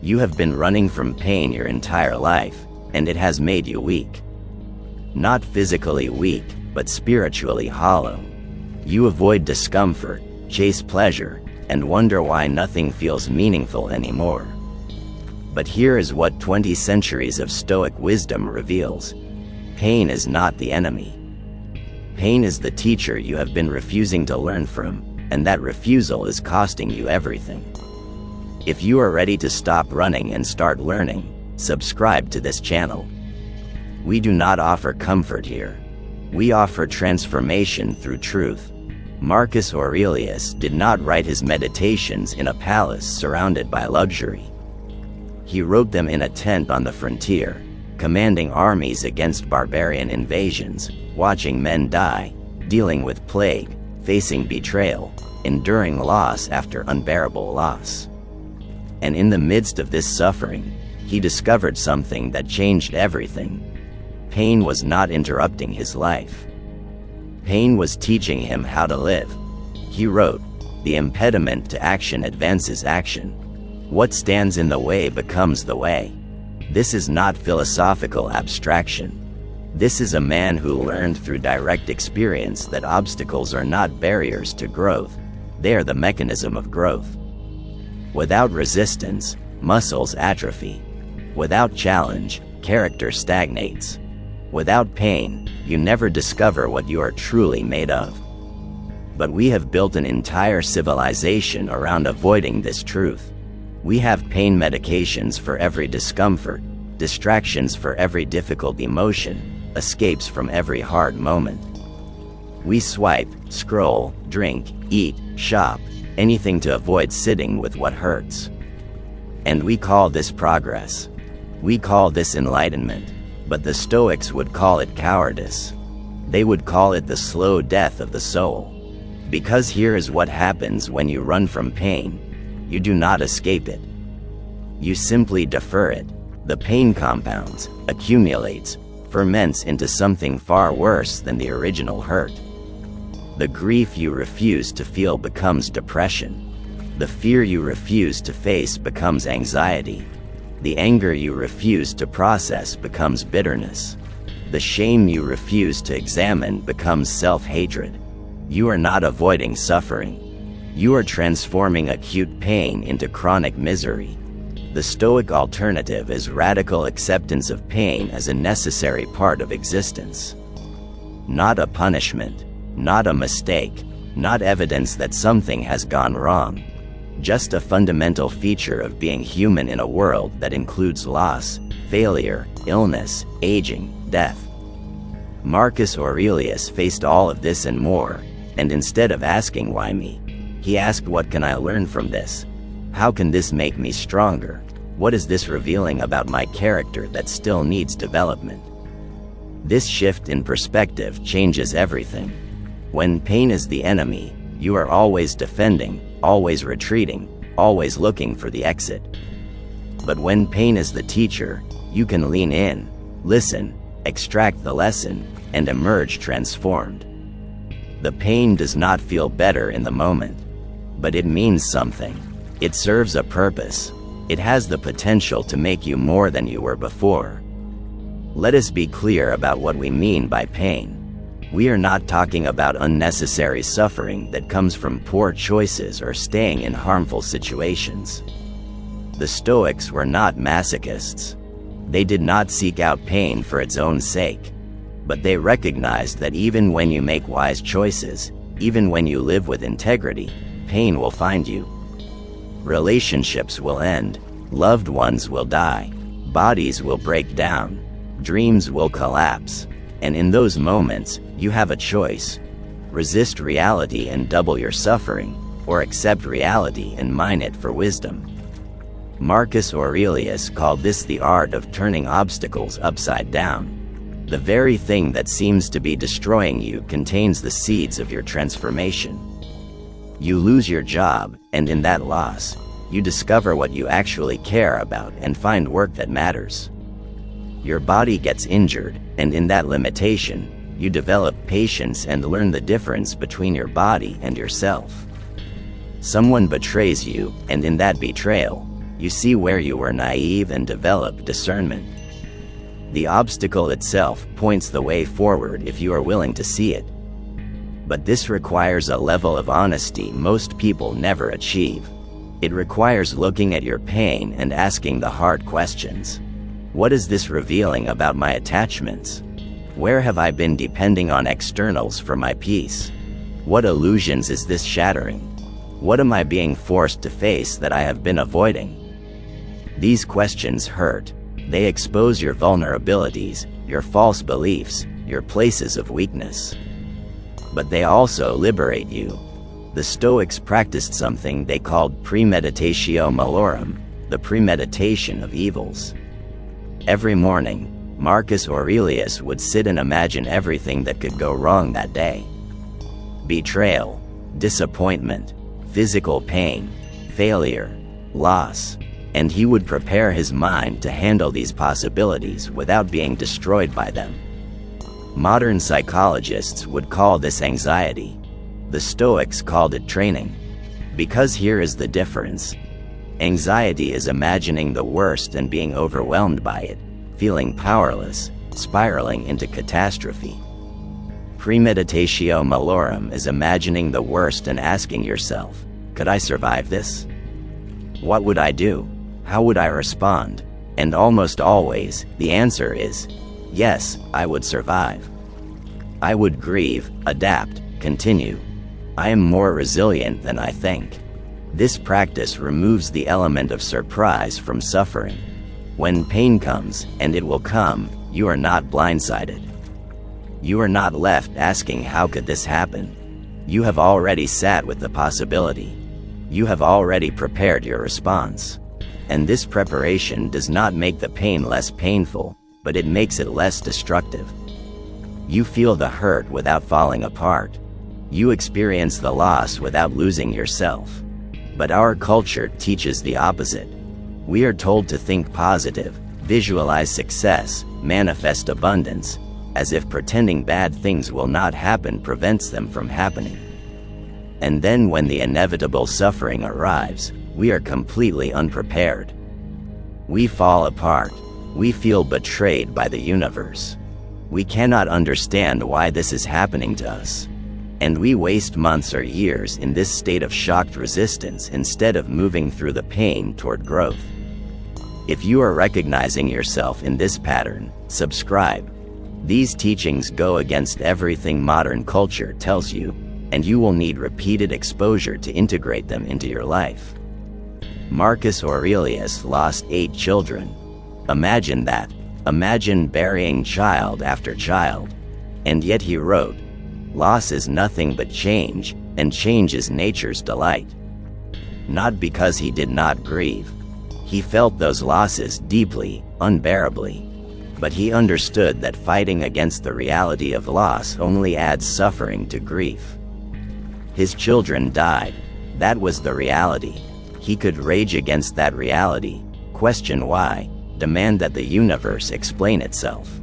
You have been running from pain your entire life, and it has made you weak. Not physically weak, but spiritually hollow. You avoid discomfort, chase pleasure, and wonder why nothing feels meaningful anymore. But here is what 20 centuries of Stoic wisdom reveals. Pain is not the enemy. Pain is the teacher you have been refusing to learn from, and that refusal is costing you everything. If you are ready to stop running and start learning, subscribe to this channel. We do not offer comfort here. We offer transformation through truth. Marcus Aurelius did not write his meditations in a palace surrounded by luxury. He wrote them in a tent on the frontier, commanding armies against barbarian invasions, watching men die, dealing with plague, facing betrayal, enduring loss after unbearable loss. And in the midst of this suffering, he discovered something that changed everything. Pain was not interrupting his life. Pain was teaching him how to live. He wrote, "The impediment to action advances action. What stands in the way becomes the way." This is not philosophical abstraction. This is a man who learned through direct experience that obstacles are not barriers to growth. They are the mechanism of growth. Without resistance, muscles atrophy. Without challenge, character stagnates. Without pain, you never discover what you are truly made of. But we have built an entire civilization around avoiding this truth. We have pain medications for every discomfort, distractions for every difficult emotion, escapes from every hard moment. We swipe, scroll, drink, eat, shop, anything to avoid sitting with what hurts. And we call this progress. We call this enlightenment, but the Stoics would call it cowardice. They would call it the slow death of the soul. Because here is what happens when you run from pain. You do not escape it. You simply defer it. The pain compounds, accumulates, ferments into something far worse than the original hurt. The grief you refuse to feel becomes depression. The fear you refuse to face becomes anxiety. The anger you refuse to process becomes bitterness. The shame you refuse to examine becomes self-hatred. You are not avoiding suffering. You are transforming acute pain into chronic misery. The Stoic alternative is radical acceptance of pain as a necessary part of existence. Not a punishment, not a mistake, not evidence that something has gone wrong. Just a fundamental feature of being human in a world that includes loss, failure, illness, aging, death. Marcus Aurelius faced all of this and more, and instead of asking why me, he asked, what can I learn from this? How can this make me stronger? What is this revealing about my character that still needs development? This shift in perspective changes everything. When pain is the enemy, you are always defending, always retreating, always looking for the exit. But when pain is the teacher, you can lean in, listen, extract the lesson, and emerge transformed. The pain does not feel better in the moment, but it means something. It serves a purpose. It has the potential to make you more than you were before. Let us be clear about what we mean by pain. We are not talking about unnecessary suffering that comes from poor choices or staying in harmful situations. The Stoics were not masochists. They did not seek out pain for its own sake. But they recognized that even when you make wise choices, even when you live with integrity, pain will find you. Relationships will end, loved ones will die, bodies will break down, dreams will collapse, and in those moments, you have a choice. Resist reality and double your suffering, or accept reality and mine it for wisdom. Marcus Aurelius called this the art of turning obstacles upside down. The very thing that seems to be destroying you contains the seeds of your transformation. You lose your job, and in that loss, you discover what you actually care about and find work that matters. Your body gets injured, and in that limitation, you develop patience and learn the difference between your body and yourself. Someone betrays you, and in that betrayal, You see where you were naive and develop discernment. The obstacle itself points the way forward if you are willing to see it. But this requires a level of honesty most people never achieve. It requires looking at your pain and asking the hard questions. What is this revealing about my attachments? Where have I been depending on externals for my peace? What illusions is this shattering? What am I being forced to face that I have been avoiding? These questions hurt. They expose your vulnerabilities, your false beliefs, your places of weakness. But they also liberate you. The Stoics practiced something they called premeditatio malorum, the premeditation of evils. Every morning, Marcus Aurelius would sit and imagine everything that could go wrong that day. Betrayal, disappointment, physical pain, failure, loss, and he would prepare his mind to handle these possibilities without being destroyed by them. Modern psychologists would call this anxiety. The Stoics called it training. Because here is the difference. Anxiety is imagining the worst and being overwhelmed by it, feeling powerless, spiraling into catastrophe. Premeditatio malorum is imagining the worst and asking yourself, could I survive this? What would I do? How would I respond? And almost always, the answer is, yes, I would survive. I would grieve, adapt, continue. I am more resilient than I think. This practice removes the element of surprise from suffering. When pain comes, and it will come, you are not blindsided. You are not left asking how could this happen. You have already sat with the possibility. You have already prepared your response. And this preparation does not make the pain less painful, but it makes it less destructive. You feel the hurt without falling apart. You experience the loss without losing yourself. But our culture teaches the opposite. We are told to think positive, visualize success, manifest abundance, as if pretending bad things will not happen prevents them from happening. And then when the inevitable suffering arrives, we are completely unprepared. We fall apart. We feel betrayed by the universe. We cannot understand why this is happening to us. And we waste months or years in this state of shocked resistance instead of moving through the pain toward growth. If you are recognizing yourself in this pattern, subscribe. These teachings go against everything modern culture tells you, and you will need repeated exposure to integrate them into your life. Marcus Aurelius lost 8 children. Imagine that. Imagine burying child after child. And yet he wrote, "Loss is nothing but change, and change is nature's delight." Not because he did not grieve. He felt those losses deeply, unbearably. But he understood that fighting against the reality of loss only adds suffering to grief. His children died. That was the reality. He could rage against that reality, question why, demand that the universe explain itself.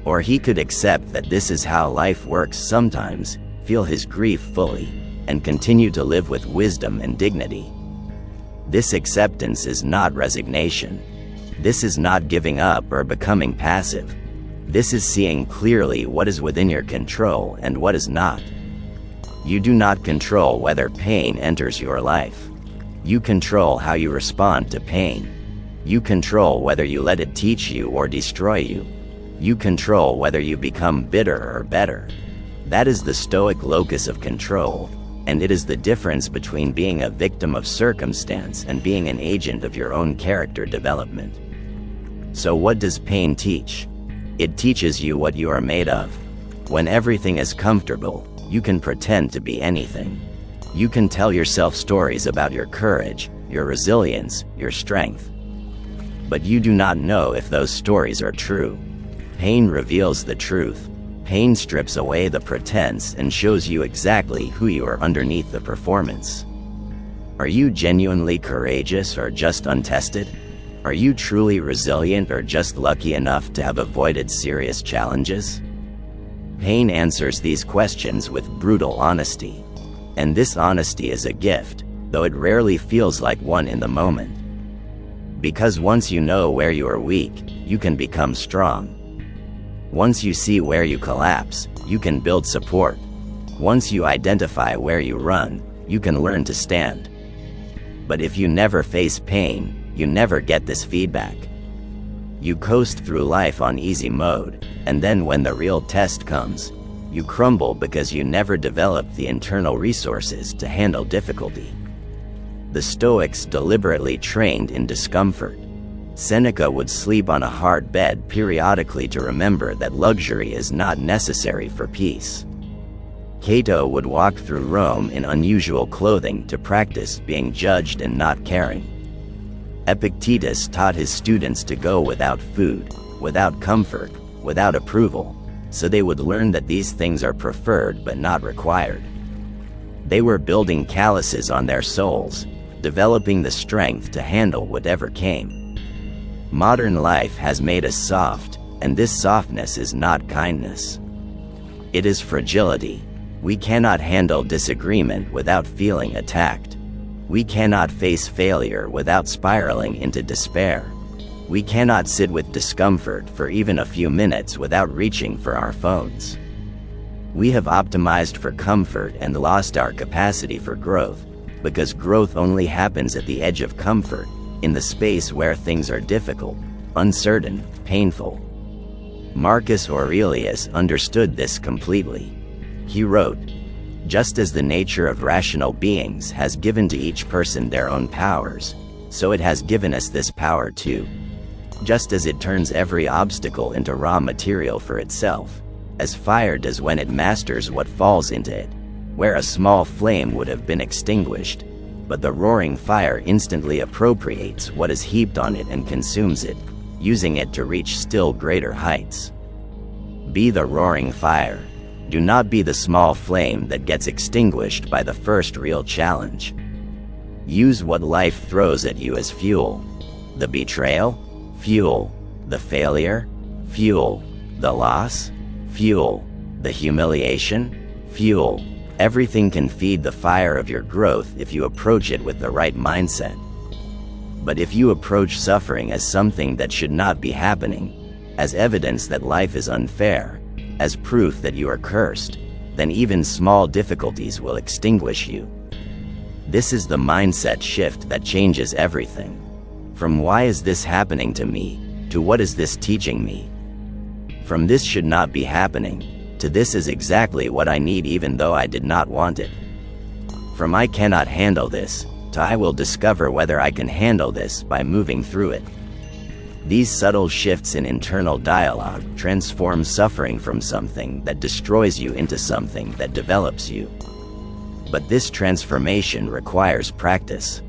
Or he could accept that this is how life works sometimes, feel his grief fully, and continue to live with wisdom and dignity. This acceptance is not resignation. This is not giving up or becoming passive. This is seeing clearly what is within your control and what is not. You do not control whether pain enters your life. You control how you respond to pain. You control whether you let it teach you or destroy you. You control whether you become bitter or better. That is the Stoic locus of control, and it is the difference between being a victim of circumstance and being an agent of your own character development. So what does pain teach? It teaches you what you are made of. When everything is comfortable, you can pretend to be anything. You can tell yourself stories about your courage, your resilience, your strength. But you do not know if those stories are true. Pain reveals the truth. Pain strips away the pretense and shows you exactly who you are underneath the performance. Are you genuinely courageous or just untested? Are you truly resilient or just lucky enough to have avoided serious challenges? Pain answers these questions with brutal honesty. And this honesty is a gift, though it rarely feels like one in the moment. Because once you know where you are weak, you can become strong. Once you see where you collapse, you can build support. Once you identify where you run, you can learn to stand. But if you never face pain, you never get this feedback. You coast through life on easy mode, and then when the real test comes, you crumble because you never developed the internal resources to handle difficulty. The Stoics deliberately trained in discomfort. Seneca would sleep on a hard bed periodically to remember that luxury is not necessary for peace. Cato would walk through Rome in unusual clothing to practice being judged and not caring. Epictetus taught his students to go without food, without comfort, without approval, so they would learn that these things are preferred but not required. They were building calluses on their souls, developing the strength to handle whatever came. Modern life has made us soft, and this softness is not kindness. It is fragility. We cannot handle disagreement without feeling attacked. We cannot face failure without spiraling into despair. We cannot sit with discomfort for even a few minutes without reaching for our phones. We have optimized for comfort and lost our capacity for growth, because growth only happens at the edge of comfort, in the space where things are difficult, uncertain, painful. Marcus Aurelius understood this completely. He wrote, "Just as the nature of rational beings has given to each person their own powers, so it has given us this power too. Just as it turns every obstacle into raw material for itself, as fire does when it masters what falls into it, where a small flame would have been extinguished, but the roaring fire instantly appropriates what is heaped on it and consumes it, using it to reach still greater heights. Be the roaring fire. Do not be the small flame that gets extinguished by the first real challenge. Use what life throws at you as fuel. The betrayal? Fuel. The failure? Fuel. The loss? Fuel. The humiliation? Fuel. Everything can feed the fire of your growth if you approach it with the right mindset. But if you approach suffering as something that should not be happening, as evidence that life is unfair, as proof that you are cursed, then even small difficulties will extinguish you. This is the mindset shift that changes everything. From why is this happening to me, to what is this teaching me? From this should not be happening, to this is exactly what I need even though I did not want it. From I cannot handle this, to I will discover whether I can handle this by moving through it. These subtle shifts in internal dialogue transform suffering from something that destroys you into something that develops you. But this transformation requires practice.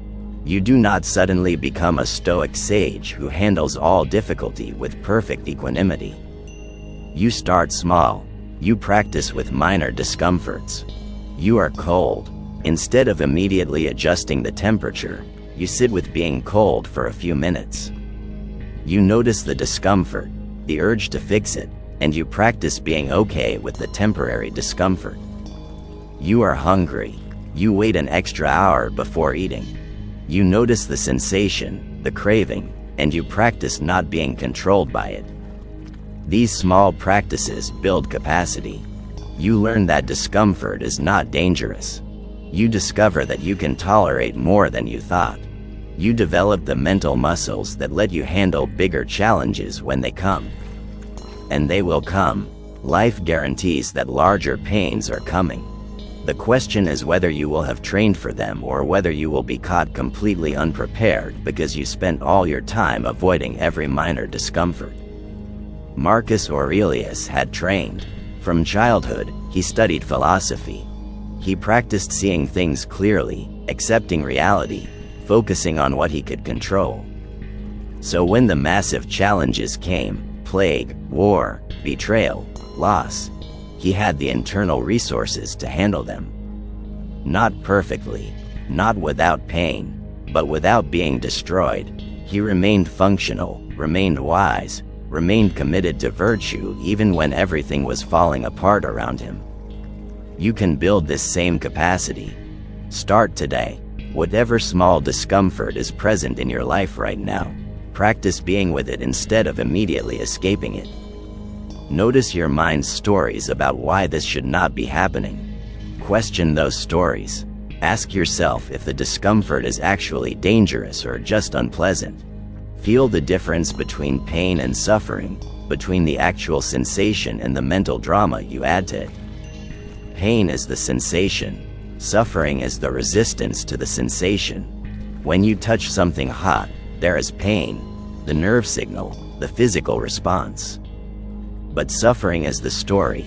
You do not suddenly become a Stoic sage who handles all difficulty with perfect equanimity. You start small. You practice with minor discomforts. You are cold. Instead of immediately adjusting the temperature, you sit with being cold for a few minutes. You notice the discomfort, the urge to fix it, and you practice being okay with the temporary discomfort. You are hungry. You wait an extra hour before eating. You notice the sensation, the craving, and you practice not being controlled by it. These small practices build capacity. You learn that discomfort is not dangerous. You discover that you can tolerate more than you thought. You develop the mental muscles that let you handle bigger challenges when they come. And they will come. Life guarantees that larger pains are coming. The question is whether you will have trained for them or whether you will be caught completely unprepared because you spent all your time avoiding every minor discomfort. Marcus Aurelius had trained. From childhood, he studied philosophy. He practiced seeing things clearly, accepting reality, focusing on what he could control. So when the massive challenges came, plague, war, betrayal, loss, he had the internal resources to handle them. Not perfectly, not without pain, but without being destroyed. He remained functional, remained wise, remained committed to virtue even when everything was falling apart around him. You can build this same capacity. Start today. Whatever small discomfort is present in your life right now, Practice being with it instead of immediately escaping it. Notice your mind's stories about why this should not be happening. Question those stories. Ask yourself if the discomfort is actually dangerous or just unpleasant. Feel the difference between pain and suffering, between the actual sensation and the mental drama you add to it. Pain is the sensation. Suffering is the resistance to the sensation. When you touch something hot, there is pain, the nerve signal, the physical response. But suffering is the story.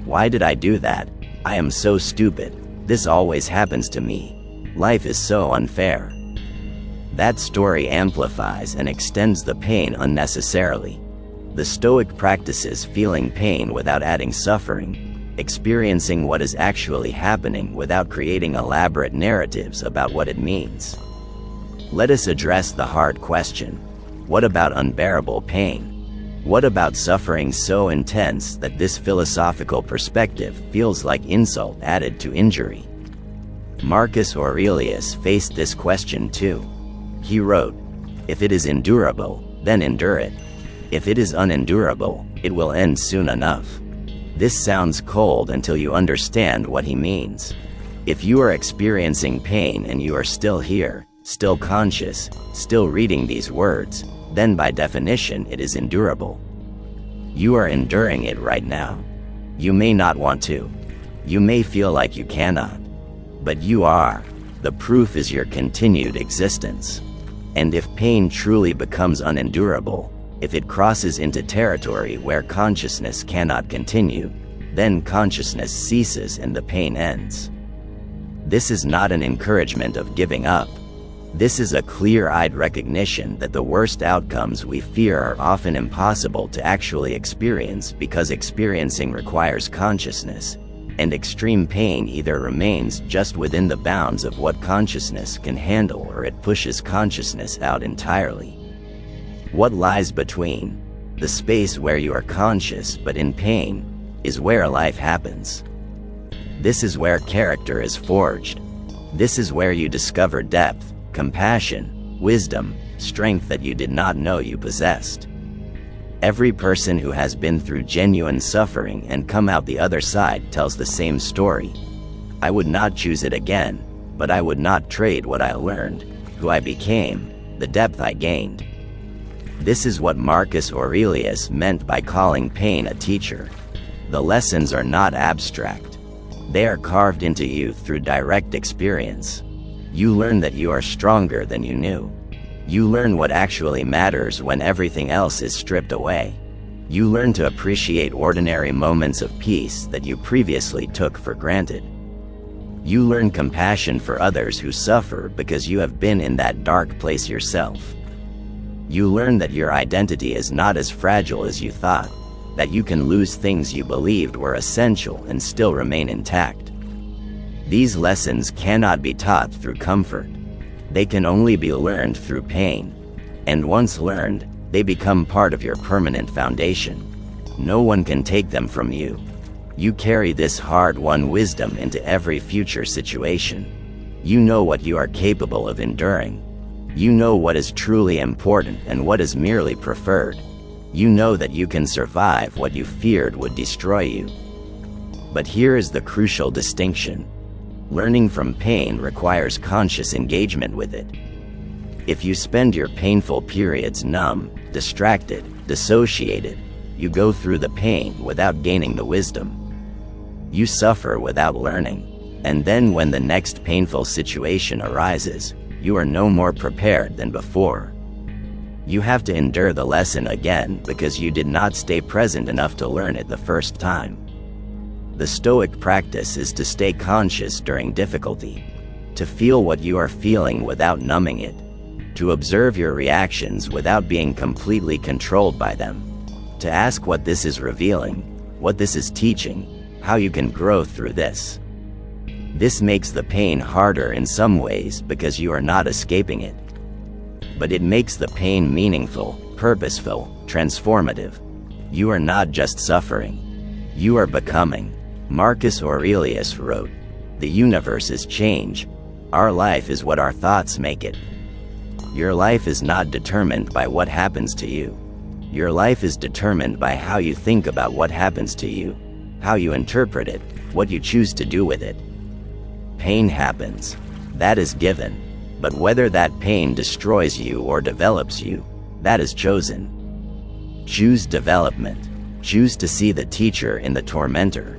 Why did I do that? I am so stupid. This always happens to me. Life is so unfair. That story amplifies and extends the pain unnecessarily. The Stoic practices feeling pain without adding suffering, experiencing what is actually happening without creating elaborate narratives about what it means. Let us address the hard question. What about unbearable pain? What about suffering so intense that this philosophical perspective feels like insult added to injury? Marcus Aurelius faced this question too. He wrote, "If it is endurable, then endure it. If it is unendurable, it will end soon enough." This sounds cold until you understand what he means. If you are experiencing pain and you are still here, still conscious, still reading these words, then by definition it is endurable. You are enduring it right now. You may not want to. You may feel like you cannot. But you are. The proof is your continued existence. And if pain truly becomes unendurable, if it crosses into territory where consciousness cannot continue, then consciousness ceases and the pain ends. This is not an encouragement of giving up. This is a clear-eyed recognition that the worst outcomes we fear are often impossible to actually experience because experiencing requires consciousness, and extreme pain either remains just within the bounds of what consciousness can handle or it pushes consciousness out entirely. What lies between, the space where you are conscious but in pain, is where life happens. This is where character is forged. This is where you discover depth, compassion, wisdom, strength that you did not know you possessed. Every person who has been through genuine suffering and come out the other side tells the same story. I would not choose it again, but I would not trade what I learned, who I became, the depth I gained. This is what Marcus Aurelius meant by calling pain a teacher. The lessons are not abstract. They are carved into you through direct experience. You learn that you are stronger than you knew. You learn what actually matters when everything else is stripped away. You learn to appreciate ordinary moments of peace that you previously took for granted. You learn compassion for others who suffer because you have been in that dark place yourself. You learn that your identity is not as fragile as you thought, that you can lose things you believed were essential and still remain intact. These lessons cannot be taught through comfort. They can only be learned through pain. And once learned, they become part of your permanent foundation. No one can take them from you. You carry this hard-won wisdom into every future situation. You know what you are capable of enduring. You know what is truly important and what is merely preferred. You know that you can survive what you feared would destroy you. But here is the crucial distinction. Learning from pain requires conscious engagement with it. If you spend your painful periods numb, distracted, dissociated, you go through the pain without gaining the wisdom. You suffer without learning, and then when the next painful situation arises, you are no more prepared than before. You have to endure the lesson again because you did not stay present enough to learn it the first time. The Stoic practice is to stay conscious during difficulty, to feel what you are feeling without numbing it, to observe your reactions without being completely controlled by them, to ask what this is revealing, what this is teaching, how you can grow through this. This makes the pain harder in some ways because you are not escaping it. But it makes the pain meaningful, purposeful, transformative. You are not just suffering. You are becoming. Marcus Aurelius wrote, "The universe is change. Our life is what our thoughts make it." Your life is not determined by what happens to you. Your life is determined by how you think about what happens to you, how you interpret it, what you choose to do with it. Pain happens. That is given. But whether that pain destroys you or develops you, that is chosen. Choose development. Choose to see the teacher in the tormentor.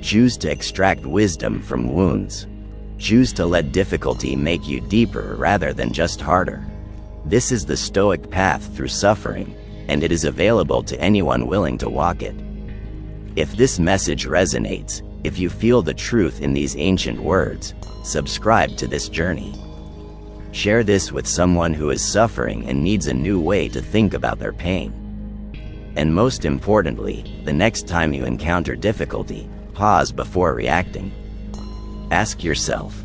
Choose to extract wisdom from wounds. Choose to let difficulty make you deeper rather than just harder. This is the Stoic path through suffering, and it is available to anyone willing to walk it. If this message resonates, if you feel the truth in these ancient words, subscribe to this journey. Share this with someone who is suffering and needs a new way to think about their pain. And most importantly, the next time you encounter difficulty, pause before reacting. Ask yourself,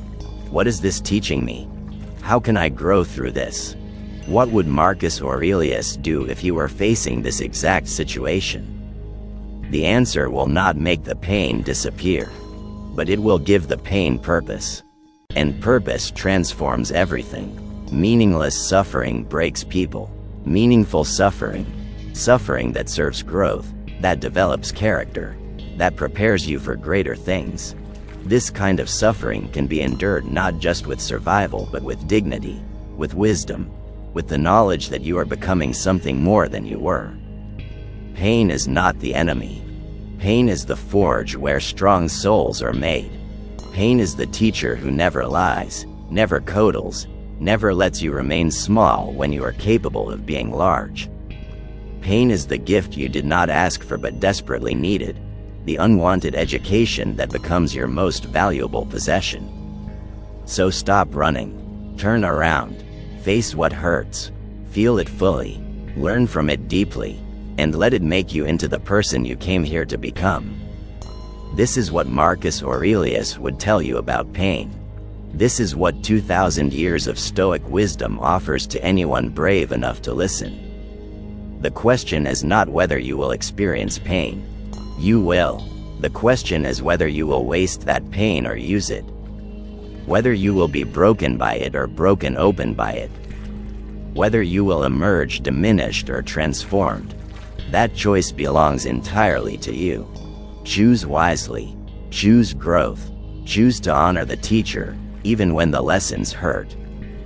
what is this teaching me? How can I grow through this? What would Marcus Aurelius do if he were facing this exact situation? The answer will not make the pain disappear, but it will give the pain purpose. And purpose transforms everything. Meaningless suffering breaks people. Meaningful suffering, suffering that serves growth, that develops character, that prepares you for greater things. This kind of suffering can be endured not just with survival but with dignity, with wisdom, with the knowledge that you are becoming something more than you were. Pain is not the enemy. Pain is the forge where strong souls are made. Pain is the teacher who never lies, never coddles, never lets you remain small when you are capable of being large. Pain is the gift you did not ask for but desperately needed, the unwanted education that becomes your most valuable possession. So stop running, turn around, face what hurts, feel it fully, learn from it deeply, and let it make you into the person you came here to become. This is what Marcus Aurelius would tell you about pain. This is what 2,000 years of Stoic wisdom offers to anyone brave enough to listen. The question is not whether you will experience pain. You will. The question is whether you will waste that pain or use it. Whether you will be broken by it or broken open by it. Whether you will emerge diminished or transformed. That choice belongs entirely to you. Choose wisely. Choose growth. Choose to honor the teacher, even when the lessons hurt.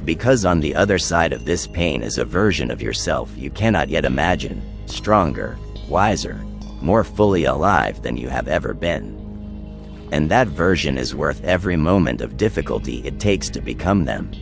Because on the other side of this pain is a version of yourself you cannot yet imagine, stronger, wiser, more fully alive than you have ever been. And that version is worth every moment of difficulty it takes to become them.